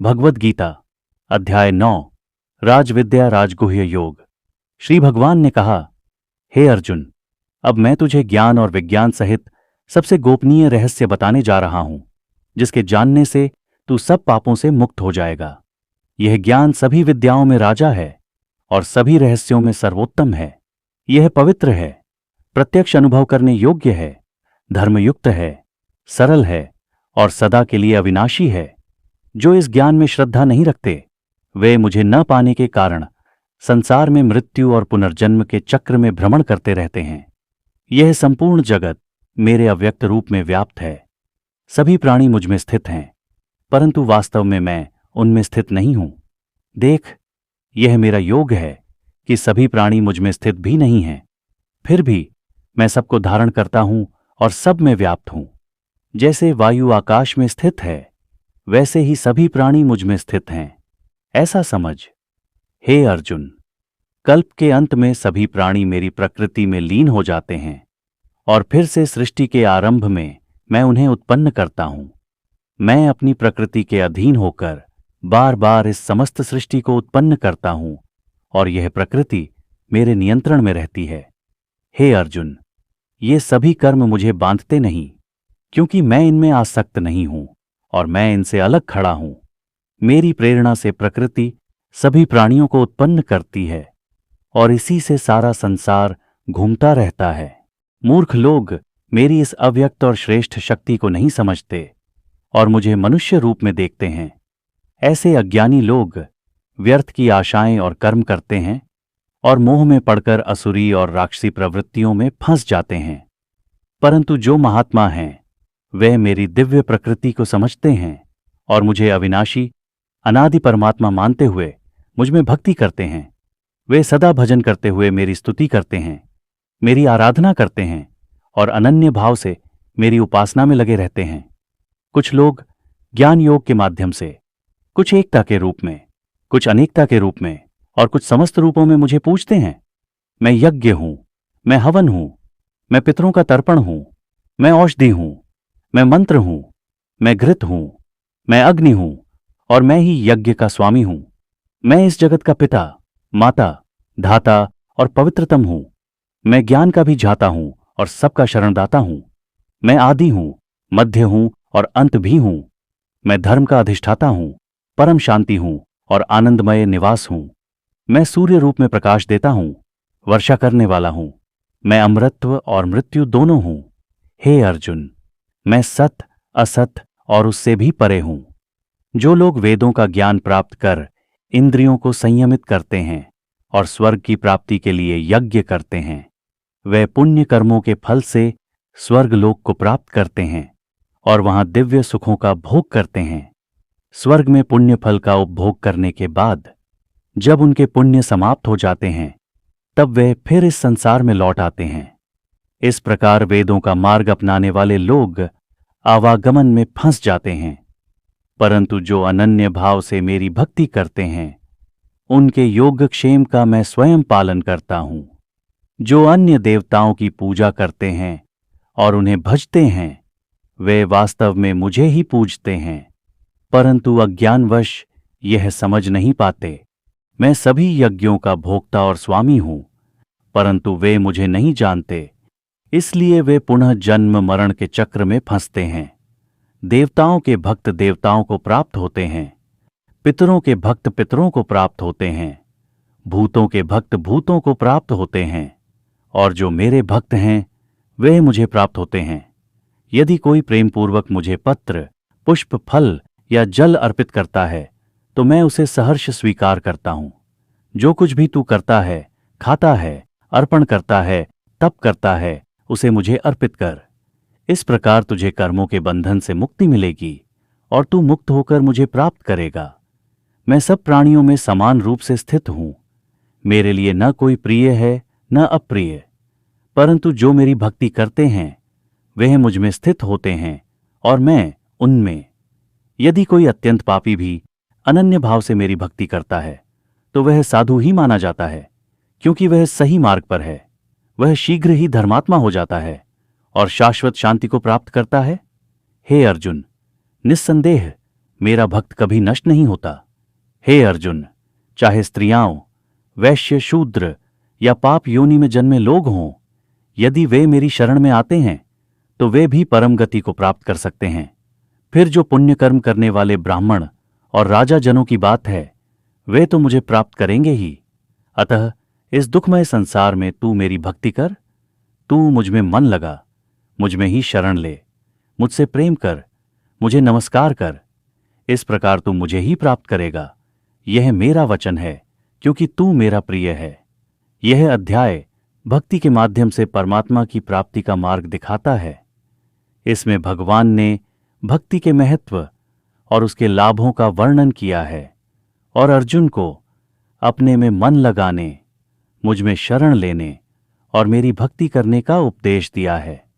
भगवद गीता अध्याय 9 राजविद्या राजगुह्य योग। श्री भगवान ने कहा, हे अर्जुन, अब मैं तुझे ज्ञान और विज्ञान सहित सबसे गोपनीय रहस्य बताने जा रहा हूं, जिसके जानने से तू सब पापों से मुक्त हो जाएगा। यह ज्ञान सभी विद्याओं में राजा है और सभी रहस्यों में सर्वोत्तम है। यह पवित्र है, प्रत्यक्ष अनुभव करने योग्य है, धर्मयुक्त है, सरल है और सदा के लिए अविनाशी है। जो इस ज्ञान में श्रद्धा नहीं रखते, वे मुझे न पाने के कारण संसार में मृत्यु और पुनर्जन्म के चक्र में भ्रमण करते रहते हैं। यह संपूर्ण जगत मेरे अव्यक्त रूप में व्याप्त है। सभी प्राणी मुझ में स्थित हैं, परंतु वास्तव में मैं उनमें स्थित नहीं हूं। देख, यह मेरा योग है कि सभी प्राणी मुझ में स्थित भी नहीं हैं, फिर भी मैं सबको धारण करता हूं और सब में व्याप्त हूं। जैसे वायु आकाश में स्थित है, वैसे ही सभी प्राणी मुझ में स्थित हैं, ऐसा समझ। हे अर्जुन, कल्प के अंत में सभी प्राणी मेरी प्रकृति में लीन हो जाते हैं और फिर से सृष्टि के आरंभ में मैं उन्हें उत्पन्न करता हूं। मैं अपनी प्रकृति के अधीन होकर बार बार इस समस्त सृष्टि को उत्पन्न करता हूं और यह प्रकृति मेरे नियंत्रण में रहती है। हे अर्जुन, ये सभी कर्म मुझे बांधते नहीं, क्योंकि मैं इनमें आसक्त नहीं हूं और मैं इनसे अलग खड़ा हूं। मेरी प्रेरणा से प्रकृति सभी प्राणियों को उत्पन्न करती है और इसी से सारा संसार घूमता रहता है। मूर्ख लोग मेरी इस अव्यक्त और श्रेष्ठ शक्ति को नहीं समझते और मुझे मनुष्य रूप में देखते हैं। ऐसे अज्ञानी लोग व्यर्थ की आशाएं और कर्म करते हैं और मोह में पड़कर असुरी और राक्षसी प्रवृत्तियों में फंस जाते हैं। परंतु जो महात्मा हैं, वे मेरी दिव्य प्रकृति को समझते हैं और मुझे अविनाशी अनादि परमात्मा मानते हुए मुझ में भक्ति करते हैं। वे सदा भजन करते हुए मेरी स्तुति करते हैं, मेरी आराधना करते हैं और अनन्य भाव से मेरी उपासना में लगे रहते हैं। कुछ लोग ज्ञान योग के माध्यम से, कुछ एकता के रूप में, कुछ अनेकता के रूप में और कुछ समस्त रूपों में मुझे पूजते हैं। मैं यज्ञ हूं, मैं हवन हूं, मैं पितरों का तर्पण हूं, मैं औषधि हूं, मैं मंत्र हूं, मैं घृत हूं, मैं अग्नि हूं और मैं ही यज्ञ का स्वामी हूं। मैं इस जगत का पिता, माता, धाता और पवित्रतम हूं। मैं ज्ञान का भी जाता हूं और सबका शरणदाता हूं। मैं आदि हूं, मध्य हूं और अंत भी हूं। मैं धर्म का अधिष्ठाता हूं, परम शांति हूं और आनंदमय निवास हूं। मैं सूर्य रूप में प्रकाश देता हूं, वर्षा करने वाला हूं। मैं अमरत्व और मृत्यु दोनों हूं। हे अर्जुन, मैं सत, असत और उससे भी परे हूं। जो लोग वेदों का ज्ञान प्राप्त कर इंद्रियों को संयमित करते हैं और स्वर्ग की प्राप्ति के लिए यज्ञ करते हैं, वे पुण्य कर्मों के फल से स्वर्ग लोक को प्राप्त करते हैं और वहां दिव्य सुखों का भोग करते हैं। स्वर्ग में पुण्य फल का उपभोग करने के बाद जब उनके पुण्य समाप्त हो जाते हैं, तब वे फिर इस संसार में लौट आते हैं। इस प्रकार वेदों का मार्ग अपनाने वाले लोग आवागमन में फंस जाते हैं, परंतु जो अनन्य भाव से मेरी भक्ति करते हैं, उनके योगक्षेम का मैं स्वयं पालन करता हूं। जो अन्य देवताओं की पूजा करते हैं और उन्हें भजते हैं, वे वास्तव में मुझे ही पूजते हैं, परंतु अज्ञानवश यह समझ नहीं पाते। मैं सभी यज्ञों का भोक्ता और स्वामी हूं, परंतु वे मुझे नहीं जानते, इसलिए वे पुनः जन्म मरण के चक्र में फंसते हैं। देवताओं के भक्त देवताओं को प्राप्त होते हैं, पितरों के भक्त पितरों को प्राप्त होते हैं, भूतों के भक्त भूतों को प्राप्त होते हैं और जो मेरे भक्त हैं, वे मुझे प्राप्त होते हैं। यदि कोई प्रेमपूर्वक मुझे पत्र, पुष्प, फल या जल अर्पित करता है, तो मैं उसे सहर्ष स्वीकार करता हूं। जो कुछ भी तू करता है, खाता है, अर्पण करता है, तप करता है, उसे मुझे अर्पित कर। इस प्रकार तुझे कर्मों के बंधन से मुक्ति मिलेगी और तू मुक्त होकर मुझे प्राप्त करेगा। मैं सब प्राणियों में समान रूप से स्थित हूं। मेरे लिए न कोई प्रिय है न अप्रिय, परंतु जो मेरी भक्ति करते हैं, वे मुझ में स्थित होते हैं और मैं उनमें। यदि कोई अत्यंत पापी भी अनन्य भाव से मेरी भक्ति करता है, तो वह साधु ही माना जाता है, क्योंकि वह सही मार्ग पर है। वह शीघ्र ही धर्मात्मा हो जाता है और शाश्वत शांति को प्राप्त करता है। हे अर्जुन, निस्संदेह मेरा भक्त कभी नष्ट नहीं होता। हे अर्जुन, चाहे स्त्रियां, वैश्य, शूद्र या पाप योनि में जन्मे लोग हों, यदि वे मेरी शरण में आते हैं तो वे भी परम गति को प्राप्त कर सकते हैं। फिर जो पुण्य कर्म करने वाले ब्राह्मण और राजा जनों की बात है, वे तो मुझे प्राप्त करेंगे ही। अतः इस दुखमय संसार में तू मेरी भक्ति कर, तू मुझ में मन लगा, मुझ में ही शरण ले, मुझसे प्रेम कर, मुझे नमस्कार कर। इस प्रकार तू मुझे ही प्राप्त करेगा। यह मेरा वचन है, क्योंकि तू मेरा प्रिय है। यह अध्याय भक्ति के माध्यम से परमात्मा की प्राप्ति का मार्ग दिखाता है। इसमें भगवान ने भक्ति के महत्व और उसके लाभों का वर्णन किया है और अर्जुन को अपने में मन लगाने, मुझ में शरण लेने और मेरी भक्ति करने का उपदेश दिया है।